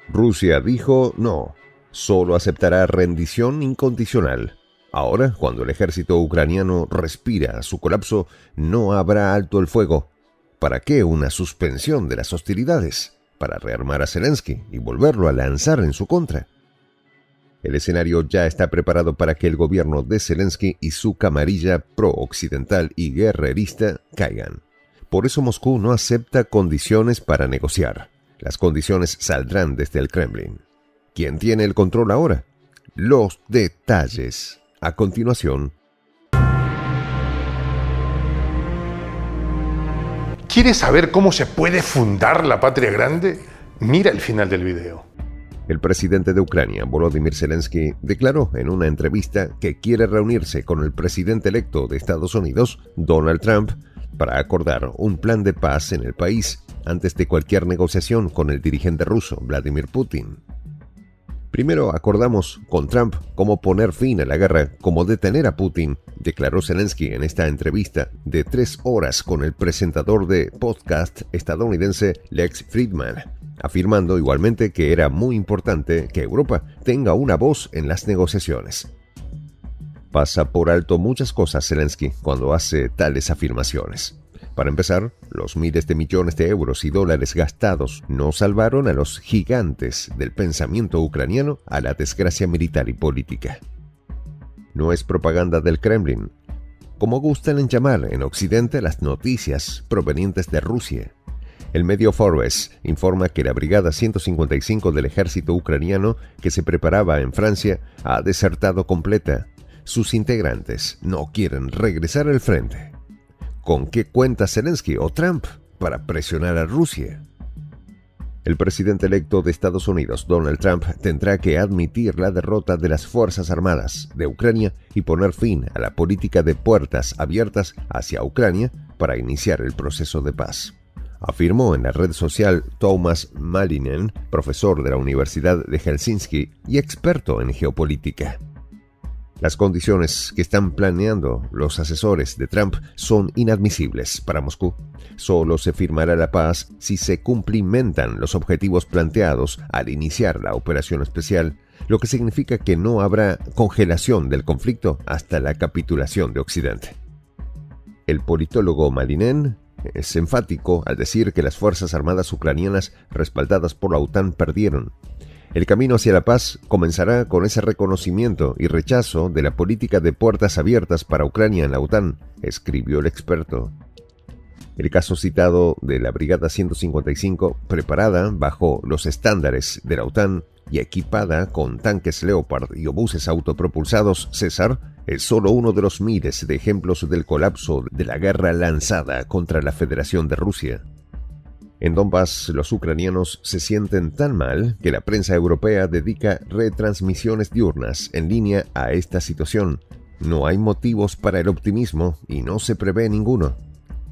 Rusia dijo no, solo aceptará rendición incondicional. Ahora, cuando el ejército ucraniano respira su colapso, no habrá alto el fuego. ¿Para qué una suspensión de las hostilidades? Para rearmar a Zelensky y volverlo a lanzar en su contra. El escenario ya está preparado para que el gobierno de Zelensky y su camarilla pro-occidental y guerrerista caigan. Por eso Moscú no acepta condiciones para negociar. Las condiciones saldrán desde el Kremlin. ¿Quién tiene el control ahora? Los detalles. A continuación. ¿Quieres saber cómo se puede fundar la patria grande? Mira el final del video. El presidente de Ucrania, Volodymyr Zelensky, declaró en una entrevista que quiere reunirse con el presidente electo de Estados Unidos, Donald Trump, para acordar un plan de paz en el país antes de cualquier negociación con el dirigente ruso, Vladimir Putin. Primero acordamos con Trump cómo poner fin a la guerra, cómo detener a Putin, declaró Zelensky en esta entrevista de 3 horas con el presentador de podcast estadounidense Lex Fridman, afirmando igualmente que era muy importante que Europa tenga una voz en las negociaciones. Pasa por alto muchas cosas Zelensky cuando hace tales afirmaciones. Para empezar, los miles de millones de euros y dólares gastados no salvaron a los gigantes del pensamiento ucraniano a la desgracia militar y política. No es propaganda del Kremlin, como gustan en llamar en Occidente las noticias provenientes de Rusia. El medio Forbes informa que la Brigada 155 del ejército ucraniano que se preparaba en Francia ha desertado completa. Sus integrantes no quieren regresar al frente. ¿Con qué cuenta Zelensky o Trump para presionar a Rusia? El presidente electo de Estados Unidos, Donald Trump, tendrá que admitir la derrota de las Fuerzas Armadas de Ucrania y poner fin a la política de puertas abiertas hacia Ucrania para iniciar el proceso de paz, afirmó en la red social Tuomas Malinen, profesor de la Universidad de Helsinki y experto en geopolítica. Las condiciones que están planeando los asesores de Trump son inadmisibles para Moscú. Solo se firmará la paz si se cumplimentan los objetivos planteados al iniciar la operación especial, lo que significa que no habrá congelación del conflicto hasta la capitulación de Occidente. El politólogo Malinen es enfático al decir que las Fuerzas Armadas ucranianas respaldadas por la OTAN perdieron. El camino hacia la paz comenzará con ese reconocimiento y rechazo de la política de puertas abiertas para Ucrania en la OTAN, escribió el experto. El caso citado de la Brigada 155, preparada bajo los estándares de la OTAN y equipada con tanques Leopard y obuses autopropulsados César, es solo uno de los miles de ejemplos del colapso de la guerra lanzada contra la Federación de Rusia. En Donbass, los ucranianos se sienten tan mal que la prensa europea dedica retransmisiones diurnas en línea a esta situación. No hay motivos para el optimismo y no se prevé ninguno.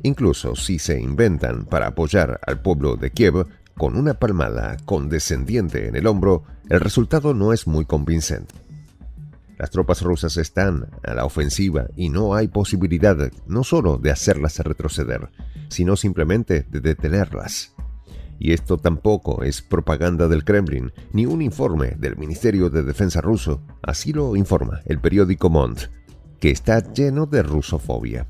Incluso si se inventan para apoyar al pueblo de Kiev con una palmada condescendiente en el hombro, el resultado no es muy convincente. Las tropas rusas están a la ofensiva y no hay posibilidad no solo de hacerlas retroceder, sino simplemente de detenerlas. Y esto tampoco es propaganda del Kremlin, ni un informe del Ministerio de Defensa ruso, así lo informa el periódico Mond, que está lleno de rusofobia.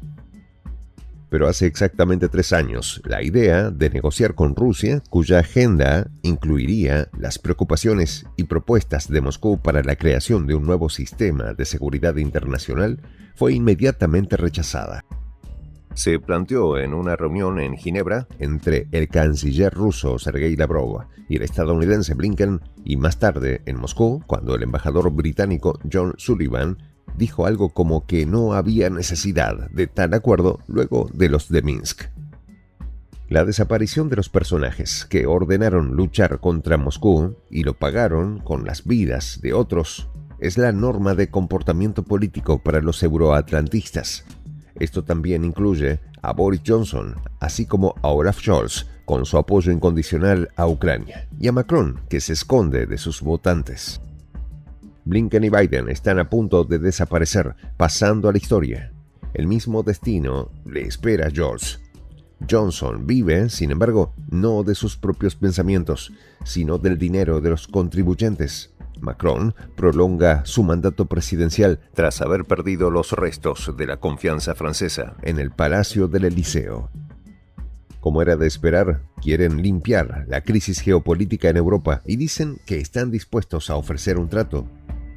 Pero hace exactamente 3 años, la idea de negociar con Rusia, cuya agenda incluiría las preocupaciones y propuestas de Moscú para la creación de un nuevo sistema de seguridad internacional, fue inmediatamente rechazada. Se planteó en una reunión en Ginebra entre el canciller ruso Sergei Lavrov y el estadounidense Blinken, y más tarde en Moscú, cuando el embajador británico John Sullivan dijo algo como que no había necesidad de tal acuerdo luego de los de Minsk. La desaparición de los personajes que ordenaron luchar contra Moscú y lo pagaron con las vidas de otros es la norma de comportamiento político para los euroatlantistas. Esto también incluye a Boris Johnson, así como a Olaf Scholz, con su apoyo incondicional a Ucrania, y a Macron, que se esconde de sus votantes. Blinken y Biden están a punto de desaparecer, pasando a la historia. El mismo destino le espera a George. Johnson vive, sin embargo, no de sus propios pensamientos, sino del dinero de los contribuyentes. Macron prolonga su mandato presidencial tras haber perdido los restos de la confianza francesa en el Palacio del Elíseo. Como era de esperar, quieren limpiar la crisis geopolítica en Europa y dicen que están dispuestos a ofrecer un trato.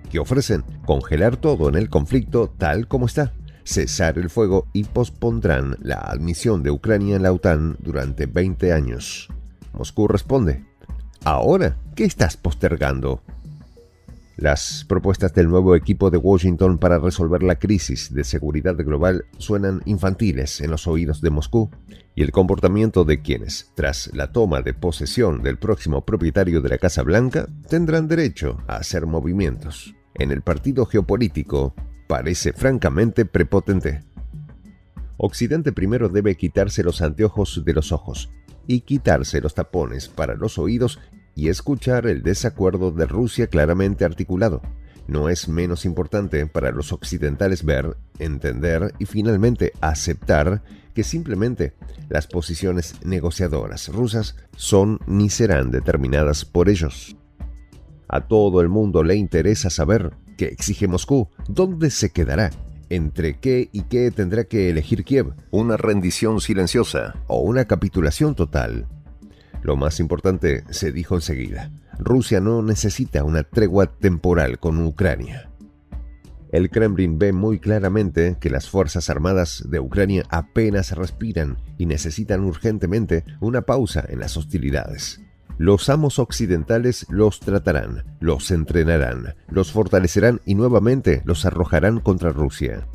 ¿Qué ofrecen? Congelar todo en el conflicto tal como está, cesar el fuego y pospondrán la admisión de Ucrania en la OTAN durante 20 años. Moscú responde: ¿ahora qué estás postergando? Las propuestas del nuevo equipo de Washington para resolver la crisis de seguridad global suenan infantiles en los oídos de Moscú, y el comportamiento de quienes, tras la toma de posesión del próximo propietario de la Casa Blanca, tendrán derecho a hacer movimientos en el partido geopolítico, parece francamente prepotente. Occidente primero debe quitarse los anteojos de los ojos y quitarse los tapones para los oídos y escuchar el desacuerdo de Rusia claramente articulado. No es menos importante para los occidentales ver, entender y finalmente aceptar que simplemente las posiciones negociadoras rusas son ni serán determinadas por ellos. A todo el mundo le interesa saber qué exige Moscú, dónde se quedará, entre qué y qué tendrá que elegir Kiev, una rendición silenciosa o una capitulación total. Lo más importante se dijo enseguida: Rusia no necesita una tregua temporal con Ucrania. El Kremlin ve muy claramente que las Fuerzas Armadas de Ucrania apenas respiran y necesitan urgentemente una pausa en las hostilidades. Los amos occidentales los tratarán, los entrenarán, los fortalecerán y nuevamente los arrojarán contra Rusia.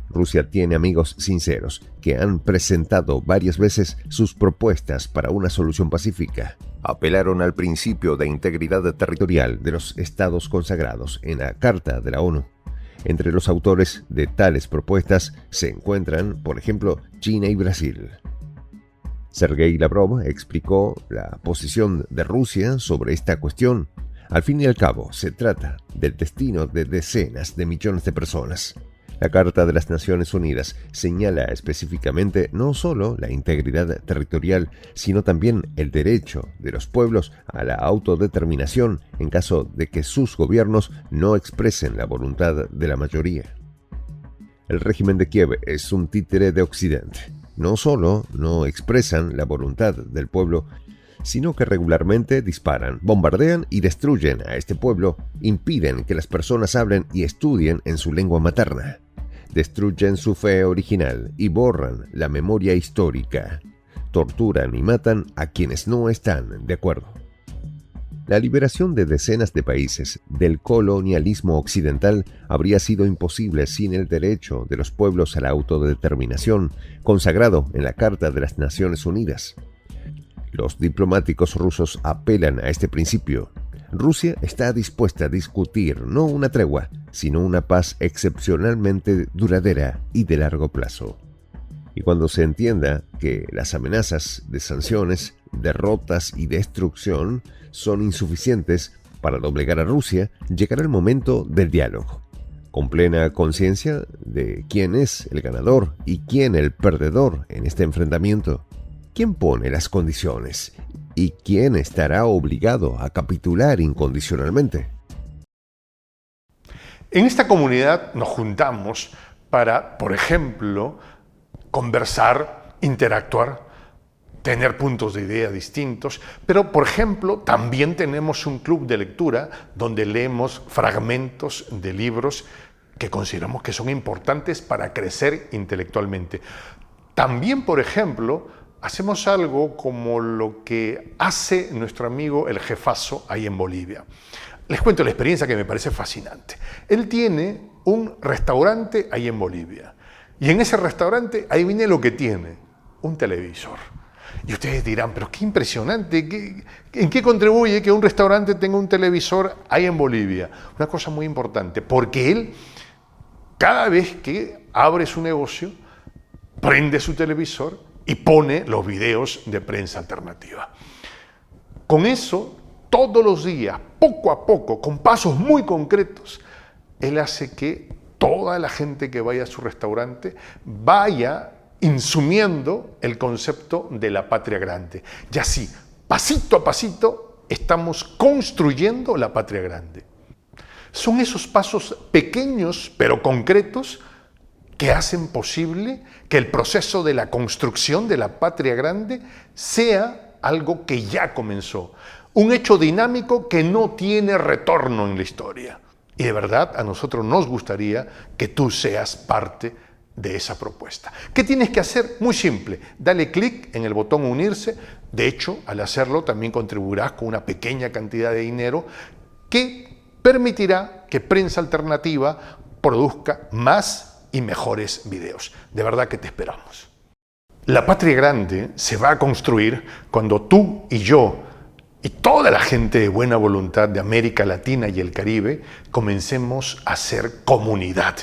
Rusia tiene amigos sinceros que han presentado varias veces sus propuestas para una solución pacífica. Apelaron al principio de integridad territorial de los estados consagrados en la Carta de la ONU. Entre los autores de tales propuestas se encuentran, por ejemplo, China y Brasil. Sergei Lavrov explicó la posición de Rusia sobre esta cuestión. Al fin y al cabo, se trata del destino de decenas de millones de personas. La Carta de las Naciones Unidas señala específicamente no solo la integridad territorial, sino también el derecho de los pueblos a la autodeterminación en caso de que sus gobiernos no expresen la voluntad de la mayoría. El régimen de Kiev es un títere de Occidente. No solo no expresan la voluntad del pueblo, sino que regularmente disparan, bombardean y destruyen a este pueblo, impiden que las personas hablen y estudien en su lengua materna. Destruyen su fe original y borran la memoria histórica. Torturan y matan a quienes no están de acuerdo. La liberación de decenas de países del colonialismo occidental habría sido imposible sin el derecho de los pueblos a la autodeterminación, consagrado en la Carta de las Naciones Unidas. Los diplomáticos rusos apelan a este principio. Rusia está dispuesta a discutir no una tregua, sino una paz excepcionalmente duradera y de largo plazo. Y cuando se entienda que las amenazas de sanciones, derrotas y destrucción son insuficientes para doblegar a Rusia, llegará el momento del diálogo. Con plena conciencia de quién es el ganador y quién el perdedor en este enfrentamiento. ¿Quién pone las condiciones? ¿Y quién estará obligado a capitular incondicionalmente? En esta comunidad nos juntamos para, por ejemplo, conversar, interactuar, tener puntos de idea distintos, pero, por ejemplo, también tenemos un club de lectura donde leemos fragmentos de libros que consideramos que son importantes para crecer intelectualmente. También, por ejemplo, hacemos algo como lo que hace nuestro amigo el jefazo ahí en Bolivia. Les cuento la experiencia que me parece fascinante. Él tiene un restaurante ahí en Bolivia. Y en ese restaurante, ahí viene lo que tiene, un televisor. Y ustedes dirán, pero qué impresionante, ¿en qué contribuye que un restaurante tenga un televisor ahí en Bolivia? Una cosa muy importante, porque él, cada vez que abre su negocio, prende su televisor y pone los videos de prensa alternativa. Con eso, todos los días, poco a poco, con pasos muy concretos, él hace que toda la gente que vaya a su restaurante vaya insumiendo el concepto de la patria grande. Y así, pasito a pasito, estamos construyendo la patria grande. Son esos pasos pequeños pero concretos que hacen posible que el proceso de la construcción de la patria grande sea algo que ya comenzó, un hecho dinámico que no tiene retorno en la historia. Y de verdad a nosotros nos gustaría que tú seas parte de esa propuesta. ¿Qué tienes que hacer? Muy simple, dale clic en el botón unirse. De hecho, al hacerlo también contribuirás con una pequeña cantidad de dinero que permitirá que Prensa Alternativa produzca más y mejores videos. De verdad que te esperamos. La patria grande se va a construir cuando tú y yo y toda la gente de buena voluntad de América Latina y el Caribe comencemos a ser comunidad.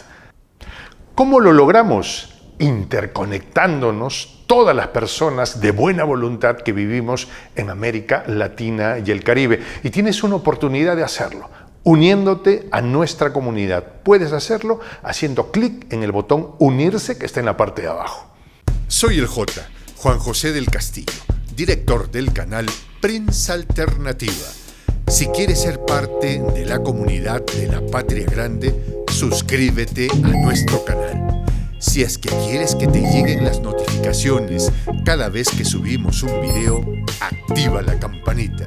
¿Cómo lo logramos? Interconectándonos todas las personas de buena voluntad que vivimos en América Latina y el Caribe. Y tienes una oportunidad de hacerlo, uniéndote a nuestra comunidad. Puedes hacerlo haciendo clic en el botón unirse que está en la parte de abajo. Soy el J, Juan José del Castillo, director del canal Prensa Alternativa. Si quieres ser parte de la comunidad de la Patria Grande, suscríbete a nuestro canal. Si es que quieres que te lleguen las notificaciones cada vez que subimos un video, activa la campanita.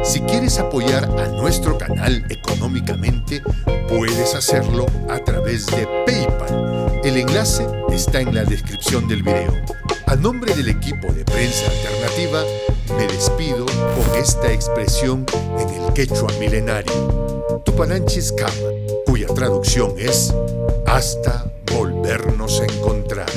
Si quieres apoyar a nuestro canal económicamente, puedes hacerlo a través de PayPal. El enlace está en la descripción del video. A nombre del equipo de Prensa Alternativa, me despido con esta expresión en el quechua milenario, Tupananchis Kama, cuya traducción es hasta volvernos a encontrar.